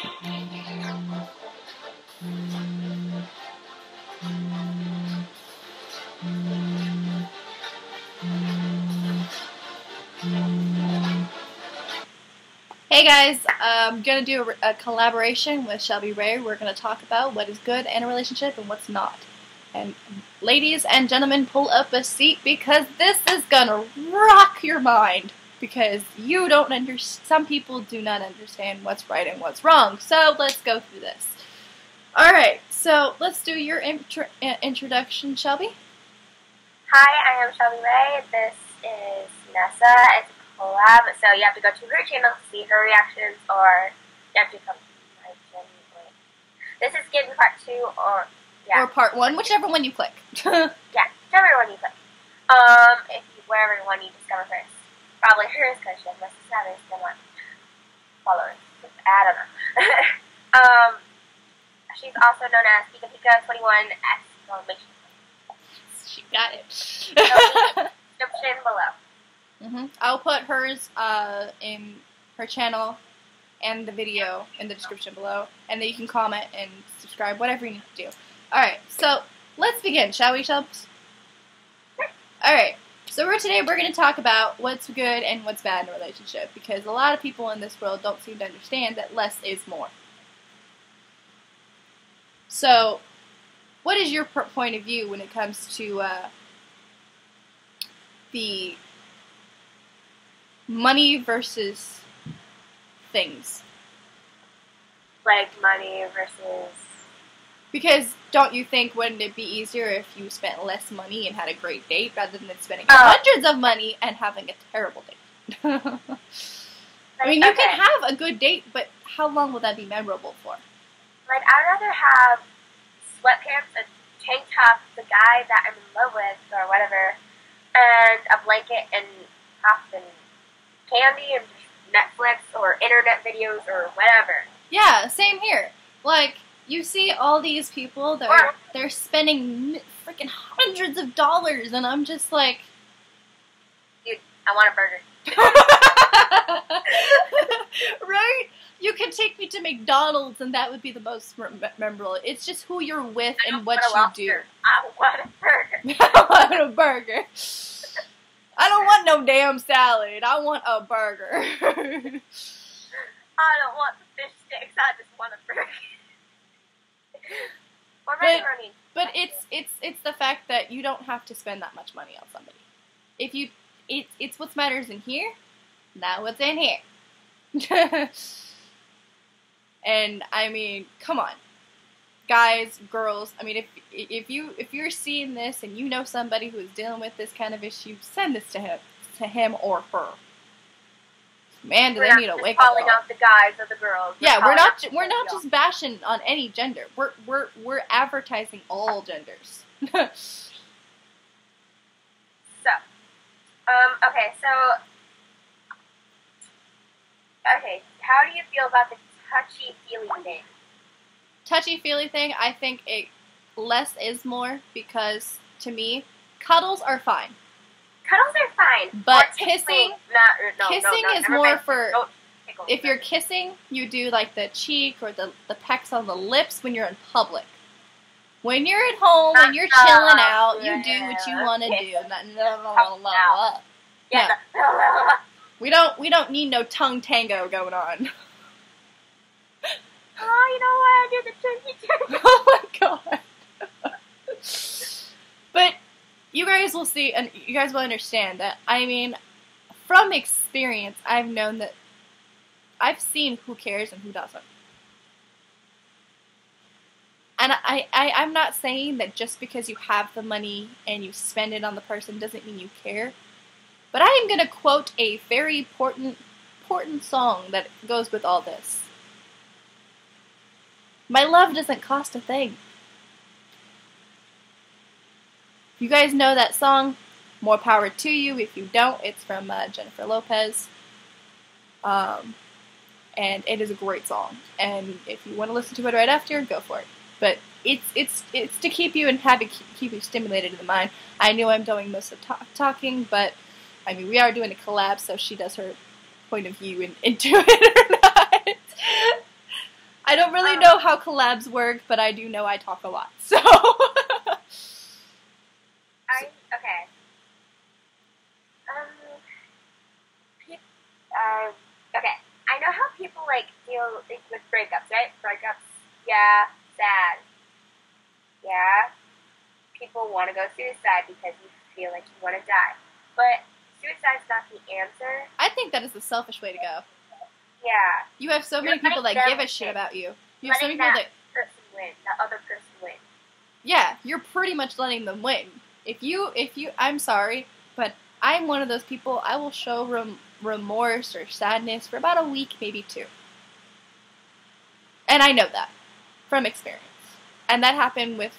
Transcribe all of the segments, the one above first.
Hey guys, I'm going to do a collaboration with Shelby Rae. We're going to talk about what is good in a relationship and what's not. And ladies and gentlemen, pull up a seat because this is going to rock your mind. Because you don't understand, some people do not understand what's right and what's wrong. So let's go through this. Alright, so let's do your introduction, Shelby. Hi, I am Shelby Rae. This is Nessa. It's a collab, so you have to go to her channel to see her reactions, or you have to come to my channel. This is Given Part 2, or Part 1, whichever one you click. Yeah, whichever one you click. Wherever one you discover first. Probably hers, because she has less subscribers than one followers. I don't know. She's also known as Pika21 exclamation. She got it. Description below. I'll put hers in her channel and the video in the description below, and then you can comment and subscribe, whatever you need to do. Alright, so let's begin, shall we, Shelbs? Alright, so today we're going to talk about what's good and what's bad in a relationship, because a lot of people in this world don't seem to understand that less is more. So, what is your point of view when it comes to the money versus things? Like money versus... Because don't you think, wouldn't it be easier if you spent less money and had a great date rather than spending hundreds of money and having a terrible date? I mean, you can have a good date, but how long will that be memorable for? Like, I'd rather have sweatpants, a tank top, the guy that I'm in love with, or whatever, and a blanket and pop and candy and Netflix or internet videos or whatever. Yeah, same here. Like, you see all these people that they're spending freaking hundreds of dollars, and I'm just like, dude, I want a burger. Right? You can take me to McDonald's, and that would be the most memorable. It's just who you're with and what you do. I want a burger. I want a burger. I don't want no damn salad. I want a burger. I don't want the fish sticks. I just want a burger. But it's the fact that you don't have to spend that much money on somebody. If you, it's what matters in here, not what's in here. And I mean, come on, guys, girls. I mean, if you're seeing this and you know somebody who is dealing with this kind of issue, send this to him or her. Man, do they need to wake up? Calling out the guys or the girls. Yeah, we're not just bashing on any gender. We're advertising all genders. Okay, how do you feel about the touchy-feely thing? Touchy-feely thing, I think less is more, because to me, cuddles are fine. Cuddles are fine. But kissing is more for, if you're kissing, you do like the cheek or the pecks on the lips when you're in public. When you're at home and you're chilling out, you do what you want to do. Yeah. We don't need no tongue tango going on. Oh, you don't want to do the tongue. Oh my god. But you guys will see, and you guys will understand that, I mean, from experience, I've known that I've seen who cares and who doesn't. And I'm not saying that just because you have the money and you spend it on the person doesn't mean you care. But I am going to quote a very important song that goes with all this. My love doesn't cost a thing. If you guys know that song, more power to you. If you don't, it's from Jennifer Lopez. And it is a great song. And if you want to listen to it right after, go for it. But it's to keep you and keep you stimulated in the mind. I know I'm doing most of talking, but I mean, we are doing a collab, so she does her point of view into it or not. I don't really know how collabs work, but I do know I talk a lot, so. Okay. Okay. I know how people, like, deal with breakups, right? Breakups, yeah, sad. Yeah. People want to go suicide because you feel like you want to die. But suicide's not the answer. I think that is the selfish way to go. Yeah. You have so many people that give a shit about you. You have so many people that person win, that other person win. Yeah, you're pretty much letting them win. If you, I'm sorry, but I'm one of those people, I will show remorse or sadness for about a week, maybe 2. And I know that from experience. And that happened with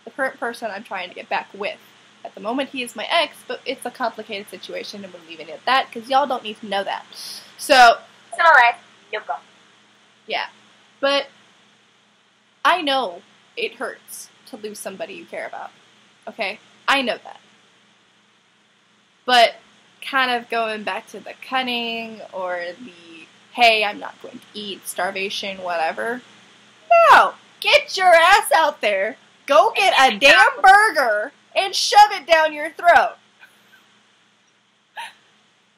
the current person I'm trying to get back with. At the moment, he is my ex, but it's a complicated situation, and we're leaving it at that, because y'all don't need to know that. So, you go. Yeah. But I know it hurts to lose somebody you care about. Okay? I know that. But kind of going back to the cunning or the, hey, I'm not going to eat, starvation, whatever. No! Get your ass out there. Go get a damn burger and shove it down your throat.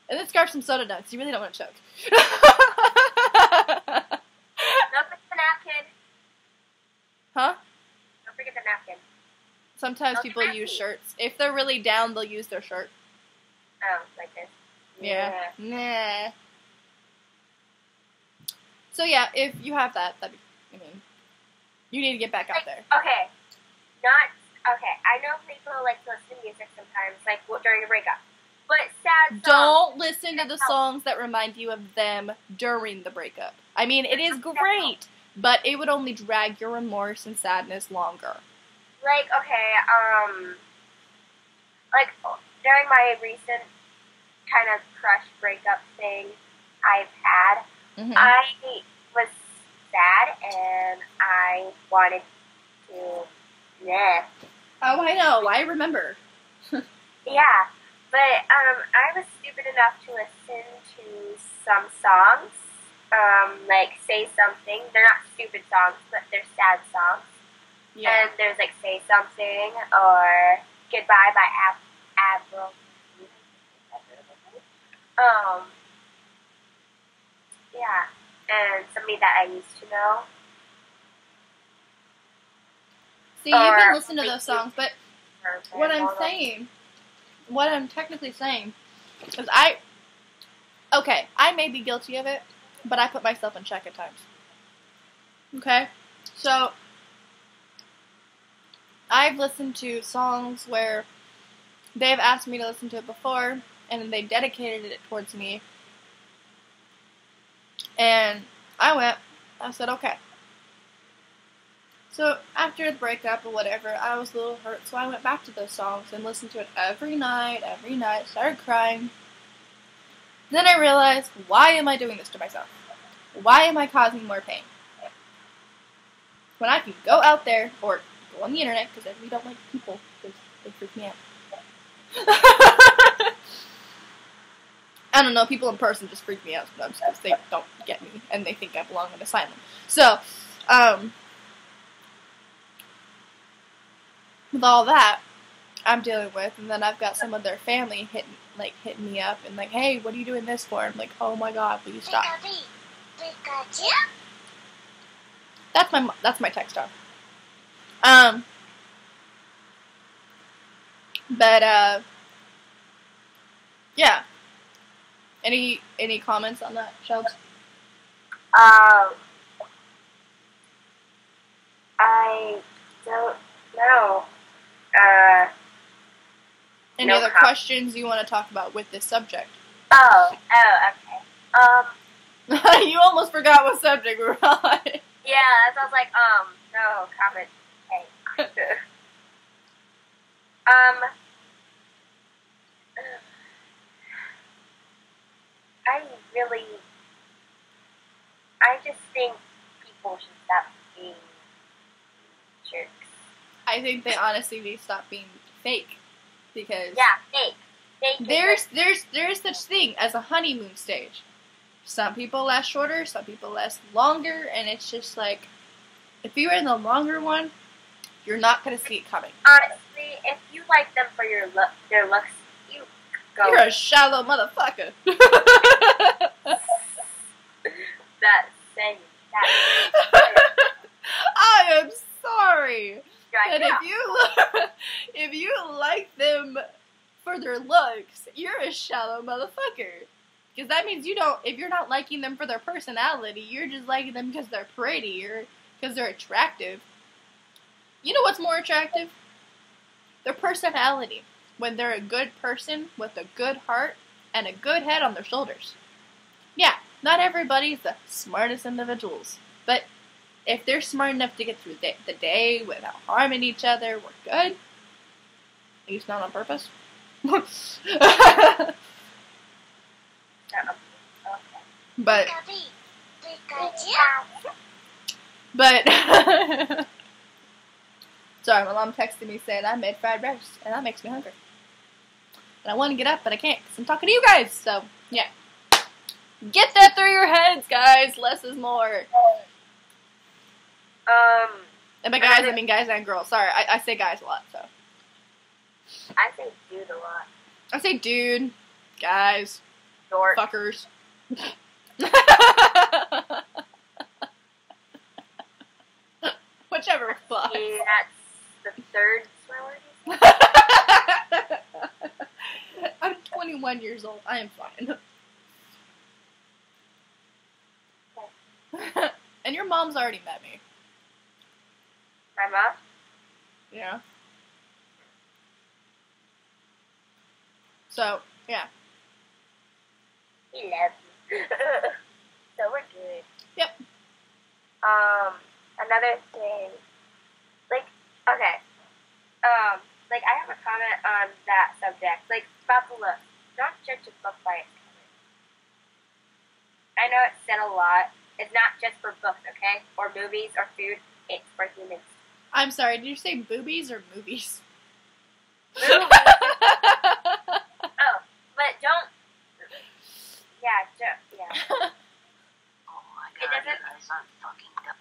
And then scarf some soda down, because you really don't want to choke. Don't forget the napkin. Huh? Don't forget the napkin. Sometimes people use shirts. If they're really down, they'll use their shirt. Oh, like this. Yeah. Nah. So yeah, if you have that, you need to get back out there. Okay. I know people like to listen to music sometimes, like during a breakup. But sad songs. Don't listen to the songs that remind you of them during the breakup. I mean, it is great, but it would only drag your remorse and sadness longer. Like, okay, like, during my recent kind of crush breakup thing I've had, I was sad, and I wanted to, Oh, I know, I remember. Yeah, but, I was stupid enough to listen to some songs, like, Say Something. They're not stupid songs, but they're sad songs. Yeah. And there's, like, Say Something, or Goodbye by Avril. Yeah, and somebody that I used to know. See, you can listen to those songs, but what I'm technically saying is I may be guilty of it, but I put myself in check at times. Okay? So, I've listened to songs where they've asked me to listen to it before, and they dedicated it towards me. And I said, okay. So, after the breakup or whatever, I was a little hurt, so I went back to those songs and listened to it every night, started crying. Then I realized, why am I doing this to myself? Why am I causing more pain? When I can go out there, or go on the internet, because I really don't like people, because they freak me out. I don't know, people in person just freak me out sometimes, because they don't get me, and they think I belong in an asylum. So, with all that I'm dealing with, and then I've got some of their family hitting me up, and like, hey, what are you doing this for? I'm like, oh my god, will you stop? That's my text on. But yeah. Any comments on that, Shelby? I don't know. Any other questions you want to talk about with this subject? Oh, okay. You almost forgot what subject we were on. Yeah, so I was like, no comment. Hey. I just think people should stop being jerks. I think they honestly need to stop being fake, because yeah, fake. There's such thing as a honeymoon stage. Some people last shorter, some people last longer, and it's just like, if you're in the longer one, you're not going to see it coming. Honestly, if you like them for their looks, you go. You're a shallow motherfucker. That saying. I am sorry. Right, And if you like them for their looks, you're a shallow motherfucker. Because that means if you're not liking them for their personality, you're just liking them because they're pretty or because they're attractive. You know what's more attractive? Their personality. When they're a good person with a good heart and a good head on their shoulders. Yeah, not everybody's the smartest individuals. But if they're smart enough to get through the day without harming each other, we're good. At least not on purpose. But sorry, my mom texted me saying I made fried rice, and that makes me hungry. And I want to get up, but I can't because I'm talking to you guys. So yeah, get that through your heads, guys. Less is more. And by guys, I mean guys and girls. Sorry, I say guys a lot, so. I say dude a lot. I say dude, guys, Dork. fuckers. Whichever applies. Yeah, that's the third swear word. I'm 21 years old. I am fine. And your mom's already met me. My mom? Yeah. So, yeah. He loves you. So we're good. Yep. Another thing, like, okay, like, I have a comment on that subject, like, about the look. Don't judge a book by its cover. I know it's said a lot. It's not just for books, okay? Or movies or food. It's for humans. I'm sorry, did you say boobies or movies? Movies. Oh, but don't. Yeah, yeah. Oh my It god, you doesn't. guys aren't fucking dumb.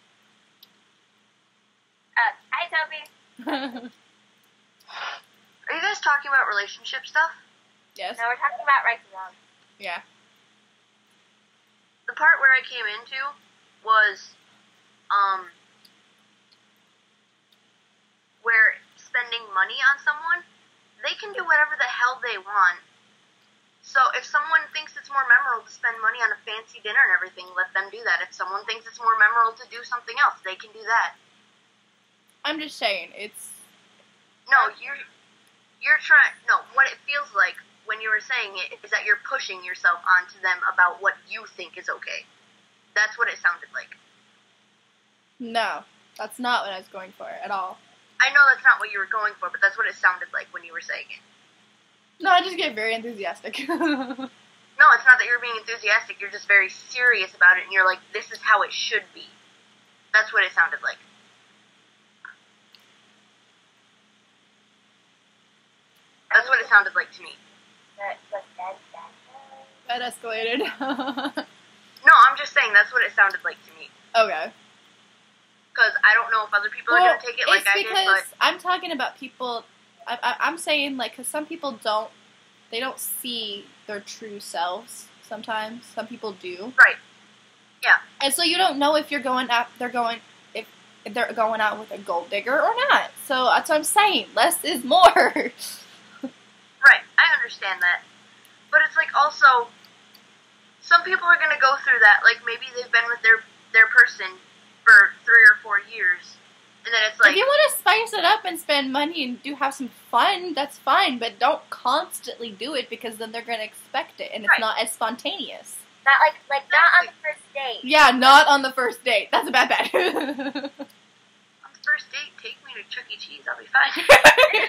Hi, Toby. Are you guys talking about relationship stuff? Yes. Now we're talking about right and wrong. Yeah. The part where I came into was, where spending money on someone, they can do whatever the hell they want. So if someone thinks it's more memorable to spend money on a fancy dinner and everything, let them do that. If someone thinks it's more memorable to do something else, they can do that. I'm just saying, it's... No, you're trying, no, what it feels like when you were saying it is that you're pushing yourself onto them about what you think is okay. That's what it sounded like. No, that's not what I was going for at all. I know that's not what you were going for, but that's what it sounded like when you were saying it. No, I just get very enthusiastic. No, it's not that you're being enthusiastic, you're just very serious about it, and you're like, this is how it should be. That's what it sounded like. That's what it sounded like to me. That escalated. No, I'm just saying that's what it sounded like to me. Okay. Because I don't know if other people are going to take it like I did, but... I'm talking about people... I'm saying, like, because some people don't... They don't see their true selves sometimes. Some people do. Right. Yeah. And so you don't know if you're going out... If they're going out with a gold digger or not. So that's what I'm saying. Less is more. Right, I understand that. But it's like also, some people are going to go through that, like maybe they've been with their person for 3 or 4 years, and then it's like... If you want to spice it up and spend money and have some fun, that's fine, but don't constantly do it because then they're going to expect it, and it's not as spontaneous. Not like not on the first date. Yeah, not on the first date. That's a bad. On the first date, take me to Chuck E. Cheese, I'll be fine.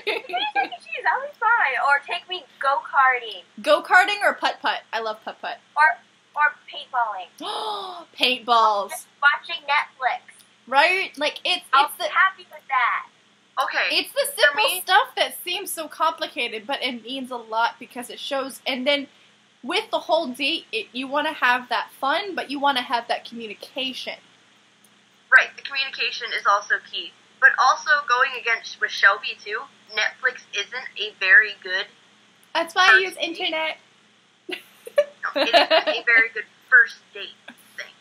Take me to Chuck E. Cheese, I'll be fine. Or take me go-karting. Go-karting or putt-putt? I love putt-putt. Or paintballing. Paintballs. Just watching Netflix. Right? Like, I'll be happy with that. Okay. It's the simple stuff that seems so complicated, but it means a lot because it shows, and then with the whole date, you want to have that fun, but you want to have that communication. Right, the communication is also key. But also, going against with Shelby, too, Netflix isn't a very good... That's why I use internet. No, it isn't a very good first date thing.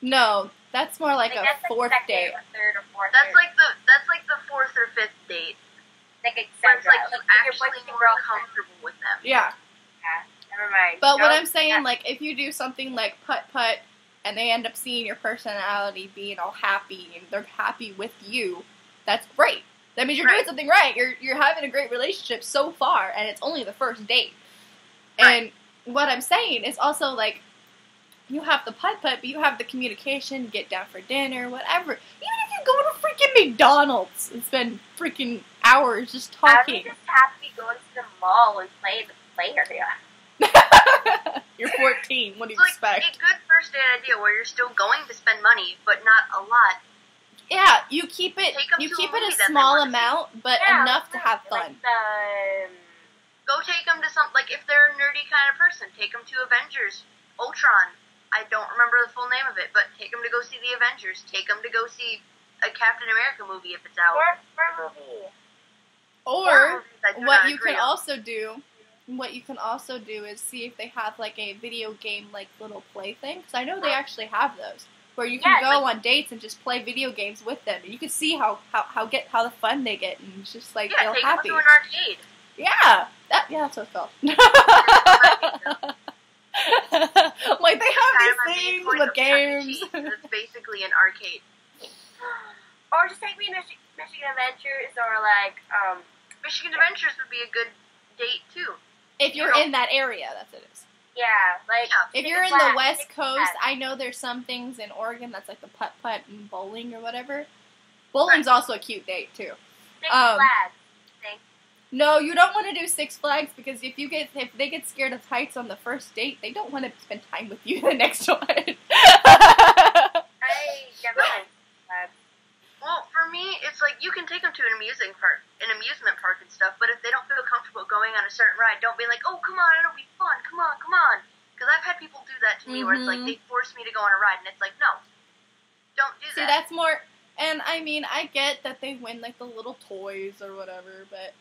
No, that's more like a fourth date. Or third or fourth. That's like the fourth or fifth date. Like Where it's like you your actually boyfriend, more girlfriend. comfortable with them. Yeah. Never mind. But what Nope. I'm saying, like, if you do something like putt-putt, and they end up seeing your personality being all happy, and they're happy with you, that's great. That means you're doing something right. You're having a great relationship so far, and it's only the first date. And what I'm saying is also, like, you have the putt-putt, but you have the communication, get down for dinner, whatever. Even if you go to freaking McDonald's and spend freaking hours just I talking. would just happy going to the mall and play in the play area. You're 14. What do you It's expect? like a good first date idea where you're still going to spend money, but not a lot. Yeah, you keep it. Take 'em You to keep a it movie a that they small wanna see. amount, but Yeah, enough to have like fun. Go take them to like, if they're a nerdy kind of person, take them to Avengers. Ultron. I don't remember the full name of it, but take them to go see the Avengers. Take them to go see a Captain America movie if it's out. Or movie. Or movies I do what not you agree can on. also do is see if they have like a video game like little play thing, because I know they actually have those where you can go on dates and just play video games with them, and you can see how the fun they get, and it's just like feel take happy. them to an arcade. Yeah, that's what it's called. Like they have Kind these of a main things point with of Chuck E. games. Cheese. It's basically an arcade. Or just take me to Michigan Adventures or like, Michigan Adventures would be a good date too. If you're in that area, that's what it is. yeah, like. If you're in the West Coast, I know there's some things in Oregon that's like the putt-putt and bowling or whatever. Bowling's also a cute date too. Six Flags. No, you don't want to do Six Flags because if they get scared of heights on the first date, they don't want to spend time with you the next one. I never went to Six Flags. Well, for me, it's like you can take them to an amusement park and stuff, but if they don't feel comfortable going on a certain ride, don't be like, oh, come on, it'll be fun, come on. Because I've had people do that to me where it's like they force me to go on a ride, and it's like, no, don't do that. See, that's more, and I mean, I get that they win like the little toys or whatever, but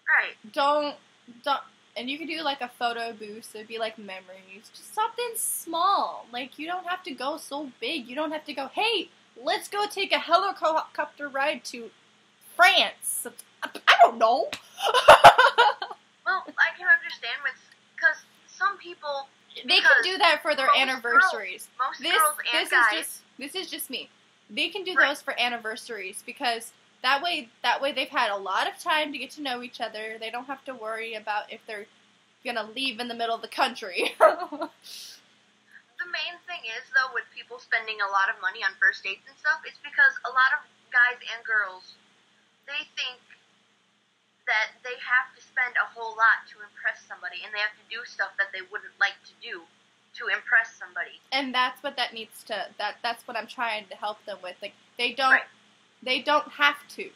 Right. don't, and you can do like a photo booth, so it'd be like memories, just something small. Like, you don't have to go so big. You don't have to go, hey, let's go take a helicopter ride to France. I don't know. Well, I can understand because some people They can do that for their anniversaries. Most girls and guys. This is just me. They can do Right. those for anniversaries because that way they've had a lot of time to get to know each other. They don't have to worry about if they're gonna leave in the middle of the country. The main thing is, though, with people spending a lot of money on first dates and stuff, it's because a lot of guys and girls, they think that they have to spend a whole lot to impress somebody, and they have to do stuff that they wouldn't like to do to impress somebody. And that's what that's what I'm trying to help them with. Like, they don't have to.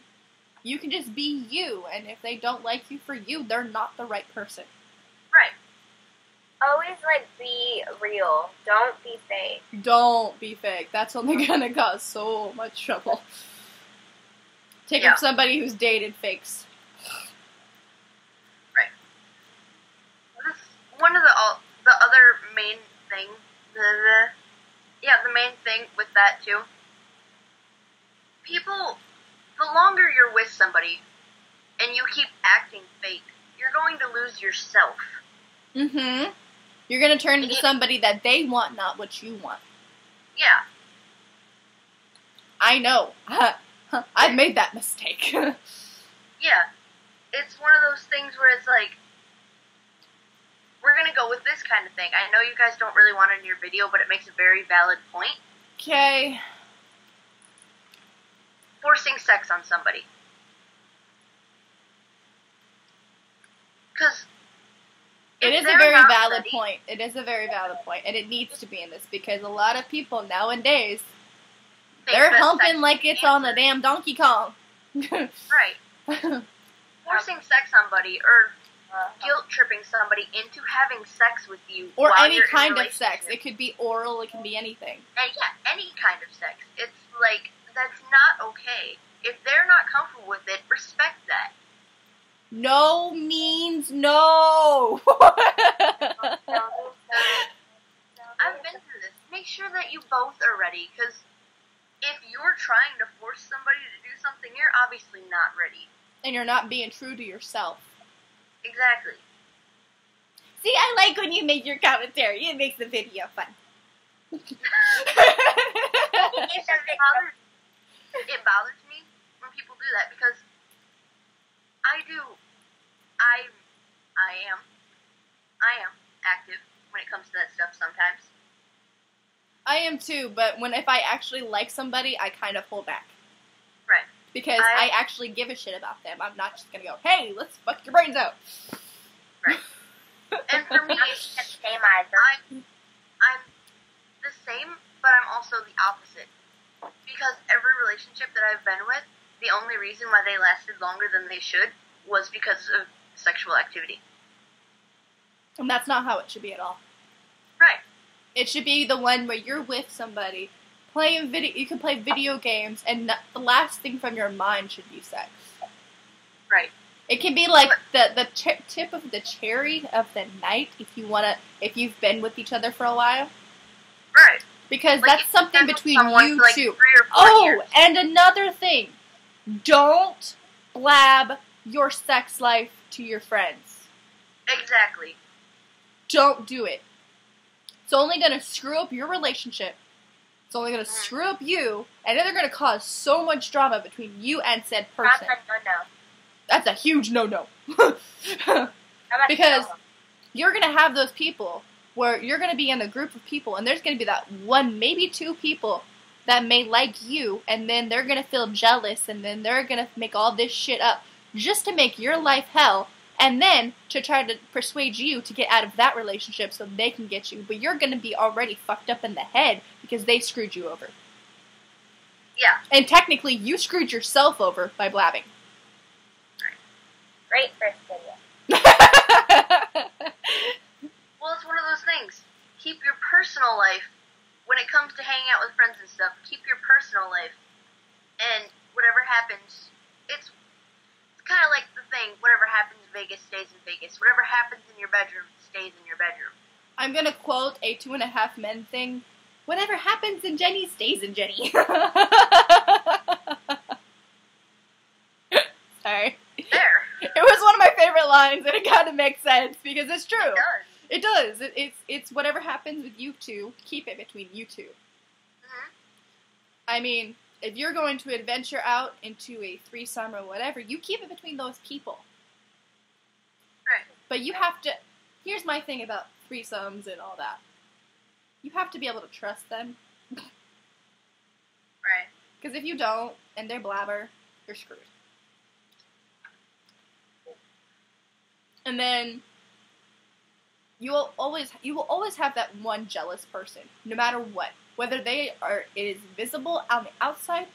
You can just be you, and if they don't like you for you, they're not the right person. Right. Always, like, be real. Don't be fake. Don't be fake. That's only gonna cause so much trouble. Take up somebody who's dated fakes. Right. One of the other main thing, the main thing with that too. People, the longer you're with somebody, and you keep acting fake, you're going to lose yourself. Mm-hmm. You're gonna turn into somebody that they want, not what you want. Yeah. I know. I've made that mistake. Yeah. It's one of those things where it's like, we're gonna go with this kind of thing. I know you guys don't really want it in your video, but it makes a very valid point. Okay. Forcing sex on somebody. Because It is a very valid point. It is a very valid point, and it needs to be in this because a lot of people nowadays, they're humping like it's on the damn Donkey Kong. Right. Forcing sex on somebody, or guilt tripping somebody into having sex with you, or while any you're in a kind of sex. relationship. It could be oral. It can be anything. And yeah, any kind of sex. It's like, that's not okay. If they're not comfortable with it, respect that. No means no. I've been through this. Make sure that you both are ready, because if you're trying to force somebody to do something, you're obviously not ready. And you're not being true to yourself. Exactly. See, I like when you make your commentary. It makes the video fun. It bothers me when people do that, because I am active when it comes to that stuff sometimes. I am too, but if I actually like somebody, I kind of hold back. Right. Because I actually give a shit about them. I'm not just gonna go, hey, let's fuck your brains out. Right. And for me, I'm the same, but I'm also the opposite. Because every relationship that I've been with, the only reason why they lasted longer than they should was because of sexual activity. And that's not how it should be at all. Right. It should be the one where you're with somebody, playing video. You can play video games, and the last thing from your mind should be sex. Right. It can be like the tip of the cherry of the night if you've been with each other for a while. Right. Because like that's something between you like two. 3 or 4 years. And another thing. Don't blab your sex life to your friends. Exactly. Don't do it. It's only going to screw up your relationship. It's only going to screw up you, and then they're going to cause so much drama between you and said person. That's a huge no-no. Because you're going to have those people where you're going to be in a group of people, and there's going to be that one, maybe two people that may like you, and then they're going to feel jealous, and then they're going to make all this shit up just to make your life hell, and then to try to persuade you to get out of that relationship so they can get you. But you're going to be already fucked up in the head because they screwed you over. Yeah. And technically, you screwed yourself over by blabbing. Great first video. Well, it's one of those things. Keep your personal life, when it comes to hanging out with friends and stuff, keep your personal life. And whatever happens, it's kind of like the thing, whatever happens in Vegas stays in Vegas. Whatever happens in your bedroom stays in your bedroom. I'm going to quote a 2.5 Men thing. Whatever happens in Jenny stays in Jenny. Sorry. There. It was one of my favorite lines, and it kind of makes sense, because it's true. It does. It does. It's whatever happens with you two, keep it between you two. Mm-hmm. I mean, if you're going to adventure out into a threesome or whatever, you keep it between those people. Right. But you have to... Here's my thing about threesomes and all that. You have to be able to trust them. Right. Because if you don't, and they're blabber, you're screwed. And then... You will always have that one jealous person, no matter what. Whether it is visible on the outside,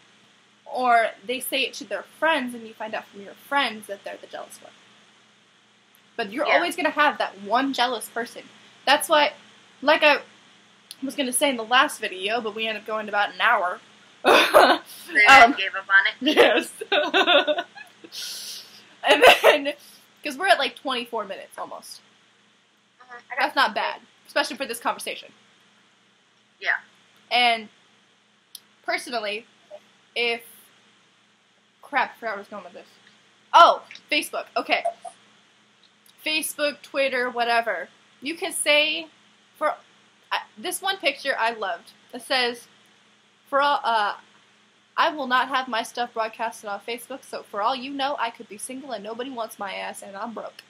or they say it to their friends, and you find out from your friends that they're the jealous one. But you're always going to have that one jealous person. That's why, like I was going to say in the last video, but we ended up going about an hour. They gave up on it. Yes. And then, because we're at like 24 minutes almost. That's not bad, especially for this conversation. Yeah. And personally, crap, I forgot where I was going with this. Oh, Facebook. Okay. Facebook, Twitter, whatever. You can say, this one picture I loved. It says, I will not have my stuff broadcasted on Facebook, so for all you know, I could be single and nobody wants my ass and I'm broke.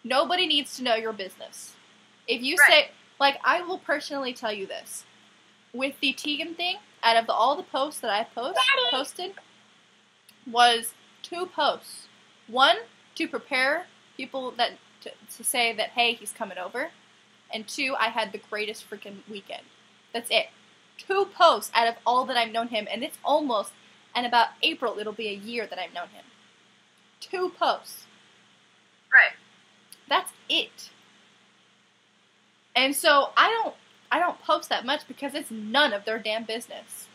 Nobody needs to know your business. If you say, like, I will personally tell you this. With the Tegan thing, out of all the posts that I posted, was 2 posts. One, to prepare people to say that, hey, he's coming over. And 2, I had the greatest freaking weekend. That's it. 2 posts out of all that I've known him, and it's almost, and about April, it'll be a year that I've known him. 2 posts. Right. That's it. And so I don't post that much because it's none of their damn business.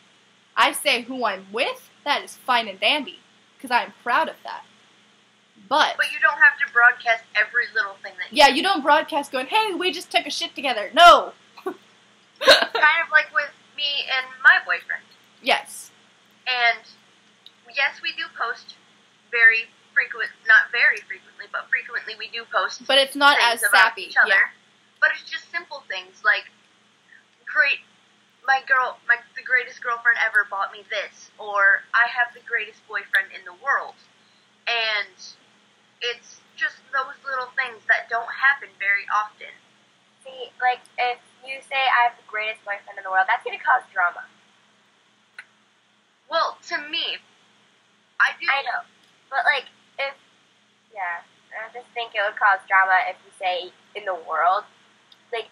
I say who I'm with, that is fine and dandy, because I am proud of that. But you don't have to broadcast every little thing that yeah, you don't broadcast going, hey, we just took a shit together. No! Kind of like with me and my boyfriend. Yes. And yes, we do post not very frequently, but frequently we do post. But it's not things as about sappy. each other. Yeah. But it's just simple things like, the greatest girlfriend ever bought me this, or I have the greatest boyfriend in the world. And it's just those little things that don't happen very often. See, like, if you say I have the greatest boyfriend in the world, that's going to cause drama. Well, to me, I know. But, like, I just think it would cause drama if you say in the world. Like,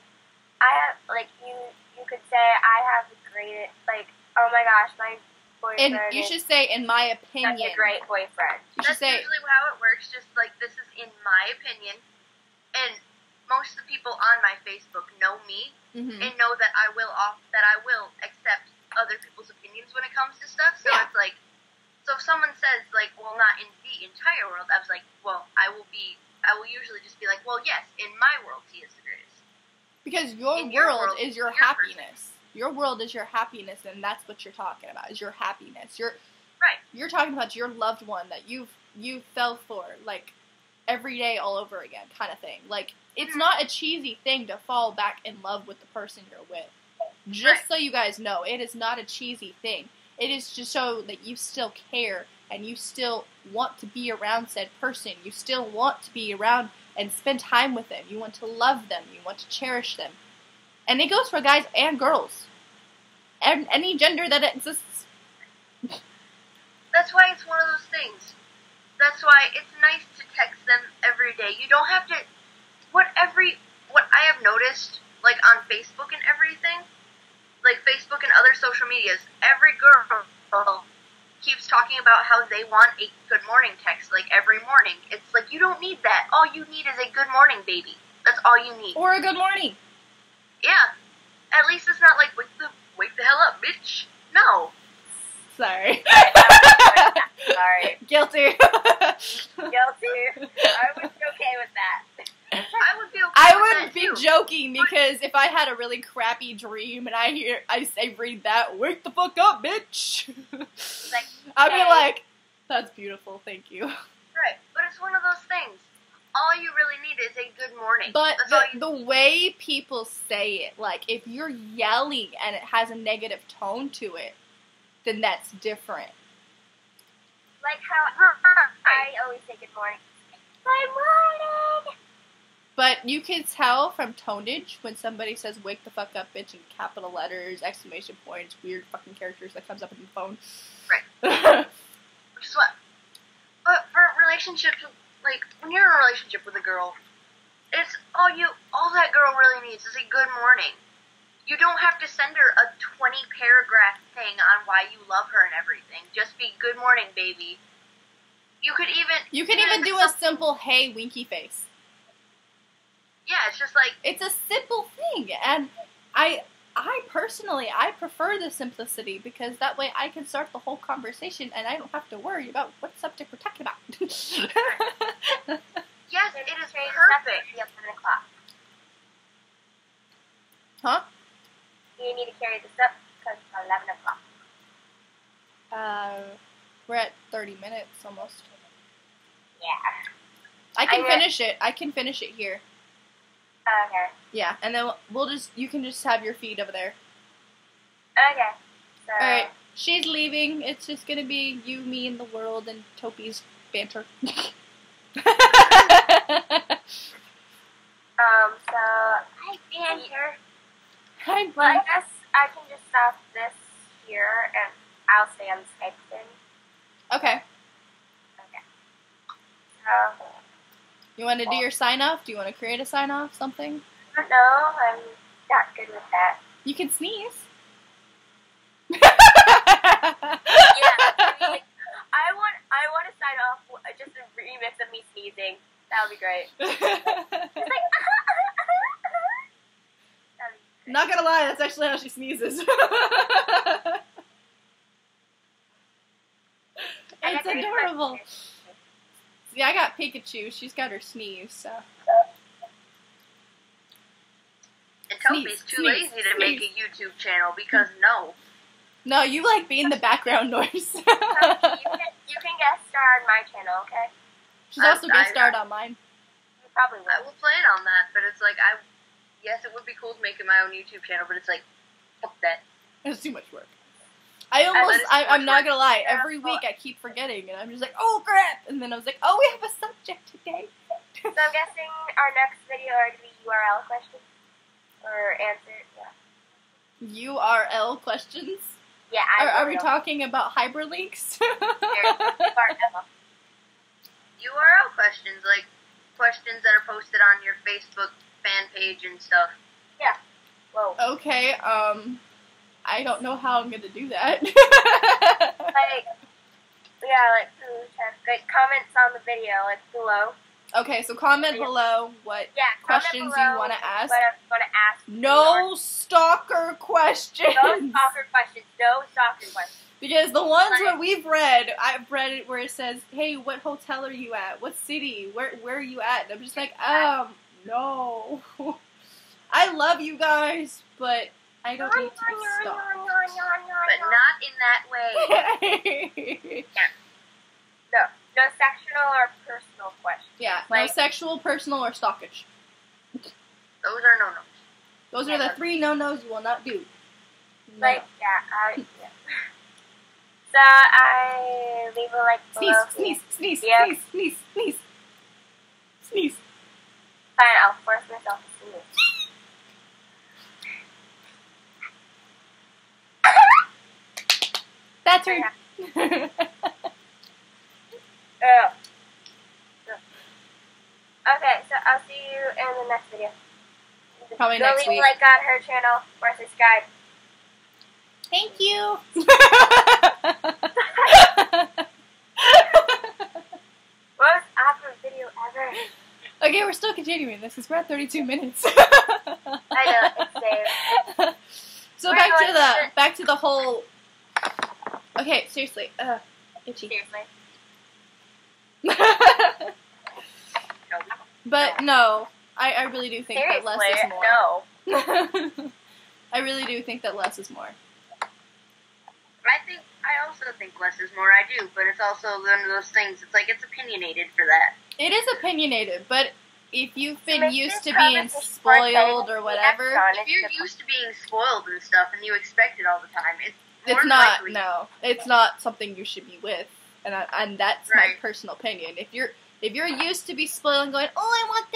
you could say I have the greatest, like, oh my gosh, my boyfriend And you should say, in my opinion. such a great boyfriend. That's usually how it works, just like, this is in my opinion. And most of the people on my Facebook know me, and know that I will accept other people's opinions when it comes to stuff. So it's like, so if someone says, like, well, not in the entire world, I was like, well, I will usually just be like, well, yes, in my world, he is the greatest. Because your world is your happiness. Your world is your happiness, and that's what you're talking about, is your happiness. You're talking about your loved one that you fell for, like, every day all over again kind of thing. Like, it's not a cheesy thing to fall back in love with the person you're with. Just so you guys know, it is not a cheesy thing. It is to show that you still care and you still want to be around said person. You still want to be around and spend time with them. You want to love them. You want to cherish them. And it goes for guys and girls. And any gender that exists. That's why it's one of those things. That's why it's nice to text them every day. You don't have to... What I have noticed, like, on Facebook and everything, like Facebook and other social medias, every girl keeps talking about how they want a good morning text, like, every morning. It's like, you don't need that. All you need is a good morning, baby. That's all you need. Or a good morning. Yeah. At least it's not like, wake the hell up, bitch. No. Sorry. Sorry. Guilty. Guilty. I would be okay with that. I would be okay I with wouldn't that be too. joking, because if I had a really crappy dream and I read that, wake the fuck up, bitch. Like, I'd be like, that's beautiful, thank you. Right, but it's one of those things. All you really need is a good morning. But That's all you the way people say it, like, if you're yelling and it has a negative tone to it, then that's different. Like how I always say good morning. Good morning! But you can tell from tonage when somebody says wake the fuck up, bitch, in capital letters, exclamation points, weird fucking characters that comes up in the phone. Right. Which is what? But for relationships, like, when you're in a relationship with a girl, it's all that girl really needs is a good morning. You don't have to send her a 20-paragraph thing on why you love her and everything. Just be good morning, baby. You could even do a simple hey winky face. Yeah, it's just like, it's a simple thing, and I personally prefer the simplicity, because that way I can start the whole conversation and I don't have to worry about what subject we're talking about. yes, it is perfect. 11 o'clock. Huh? You need to carry this up because it's 11 o'clock. We're at 30 minutes almost. Yeah. I can finish it here. Okay. Yeah, and then you can just have your feed over there. Okay. So. Alright, she's leaving. It's just gonna be you, me, and the world, and Topi's banter. So hi, banter. Hi, Well, I guess I can just stop this here, and I'll stay on Skype then. Okay. Okay. So. You want to do your sign-off? Do you want to create a sign-off? Something? I don't know. I'm not good with that. You can sneeze. Yeah. I want to sign off just a remix of me sneezing. That would be great. It's like, Not gonna lie, that's actually how she sneezes. It's adorable. See, I got Pikachu. She's got her sneeze, so. And Toby's too lazy to make a YouTube channel because no. No, you like being the background noise. You can guest star on my channel, okay? She's also guest starred on mine. You probably will. I will plan on that, but it's like, yes, it would be cool to make my own YouTube channel, but it's like, fuck that. It's too much work. I'm not gonna lie, every week I keep forgetting, and I'm just like, oh crap! And then I was like, oh, we have a subject today. So I'm guessing our next video are going to be URL questions? Or answer, yeah. URL questions? Yeah, Are we talking about hyperlinks? URL questions, like questions that are posted on your Facebook fan page and stuff. Yeah. Whoa. Okay, I don't know how I'm gonna do that. Like comments on the video, like below. Okay, so comment below what questions you want to ask. What I want to ask. No stalker questions. No stalker questions. No stalker questions. Because the ones that I've read it where it says, "Hey, what hotel are you at? What city? Where are you at?" And I'm just like, no. I love you guys, but I don't need to be stalked. But not in that way. Yeah. No sexual or personal questions. Yeah, no sexual, personal, or stalkish. Those are no-nos. Those are the 3 no-nos you will not do. No. Yeah. So I leave a like below. Sneeze. Fine, I'll force myself to sneeze. That's her. Okay, so I'll see you in the next video. Probably next week. Leave a like on her channel or subscribe. Thank you. Most awesome video ever. Okay, we're still continuing this because we're at 32 minutes. I know, it's safe. So back to the whole. Okay, seriously. Itchy. Seriously. But no, I really do think that less is more. No. I really do think that less is more. I also think less is more. I do, but it's also one of those things. It's like it's opinionated for that. It is opinionated, but if you've been used to being spoiled or whatever, if you're used to being spoiled and stuff, and you expect it all the time, it's not. No, it's not something you should be with, and that's my personal opinion. If you're used to be spoiled and going, oh, I want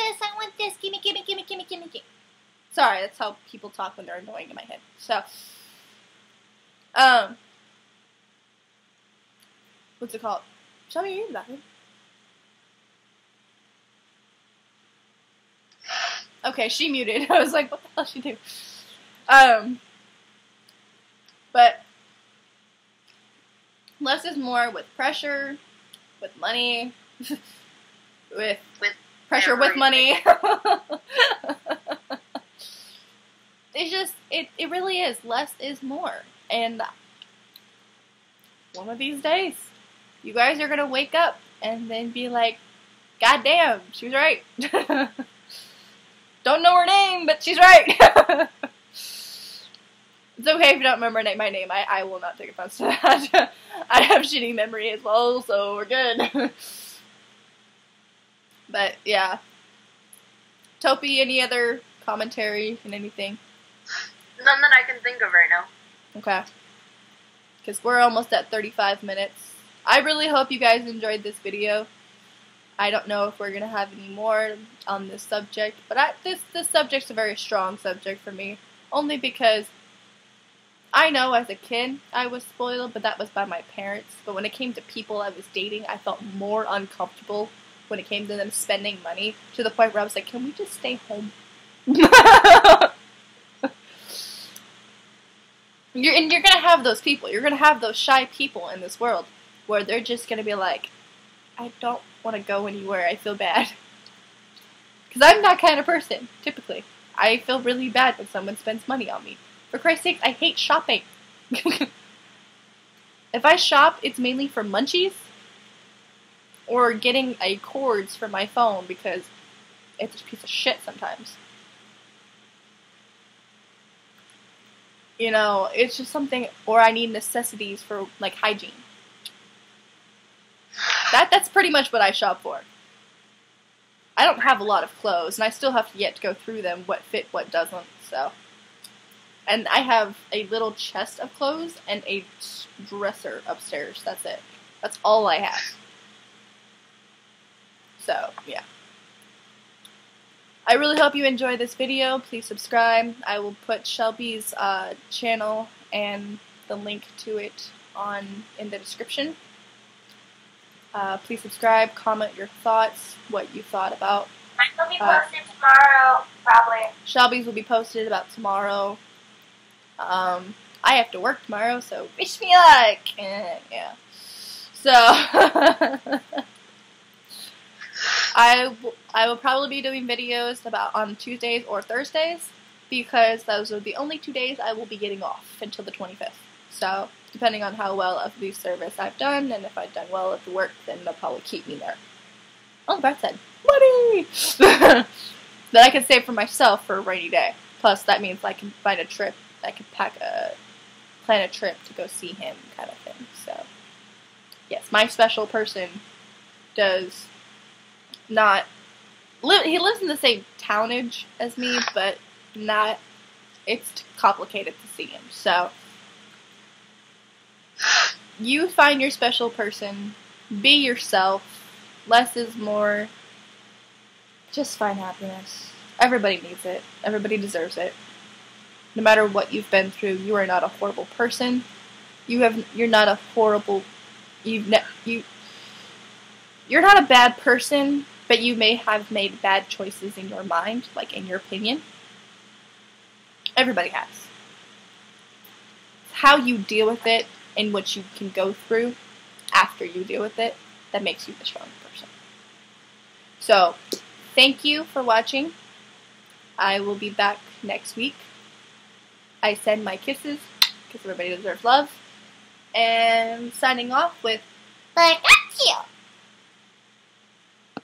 this, gimme. Sorry, that's how people talk when they're annoying in my head. So, what's it called? Shelby, are you in the bathroom? Okay, she muted. I was like, what the hell she do? But less is more with pressure, with money, with pressure with money. It's just, it really is. Less is more. And one of these days, you guys are going to wake up and then be like, God damn, she was right. Don't know her name, but she's right. It's okay if you don't remember my name. I will not take offense to that. I have shitty memory as well, so we're good. But, yeah. Topi, any other commentary and anything? None that I can think of right now. Okay. Because we're almost at 35 minutes. I really hope you guys enjoyed this video. I don't know if we're going to have any more on this subject, but this subject's a very strong subject for me. Only because I know as a kid I was spoiled, but that was by my parents. But when it came to people I was dating, I felt more uncomfortable when it came to them spending money, to the point where I was like, can we just stay home? You're going to have those people. You're going to have those shy people in this world where they're just going to be like, I don't want to go anywhere. I feel bad. Because I'm that kind of person, typically. I feel really bad when someone spends money on me. For Christ's sake, I hate shopping. If I shop, it's mainly for munchies or getting a cords for my phone because it's a piece of shit sometimes. You know, it's just something, or I need necessities for, like, hygiene. That's pretty much what I shop for. I don't have a lot of clothes, and I still have to yet to go through them, what fit, what doesn't, so. And I have a little chest of clothes and a dresser upstairs. That's it. That's all I have. So, yeah. I really hope you enjoyed this video. Please subscribe. I will put Shelby's channel and the link to it in the description. Please subscribe, comment your thoughts, what you thought about. Mine will be posted tomorrow, probably. Shelby's will be posted about tomorrow. I have to work tomorrow, so wish me luck. Yeah. So I will probably be doing videos on Tuesdays or Thursdays because those are the only 2 days I will be getting off until the 25th. So depending on how well of the service I've done, and if I've done well at the work, then they'll probably keep me there. Oh, the bat said, money! That I can save for myself for a rainy day. Plus, that means I can find a trip. I can plan a trip to go see him, kind of thing. So, yes, my special person does not live. He lives in the same townage as me, but not. It's complicated to see him. So, you find your special person. Be yourself. Less is more. Just find happiness. Everybody needs it. Everybody deserves it. No matter what you've been through, you are not a horrible person. You're not a horrible. You're not a bad person, but you may have made bad choices in your mind, like in your opinion. Everybody has. It's how you deal with it and what you can go through after you deal with it that makes you a strong person. So, thank you for watching. I will be back next week. I send my kisses, because everybody deserves love. And signing off with, I got you!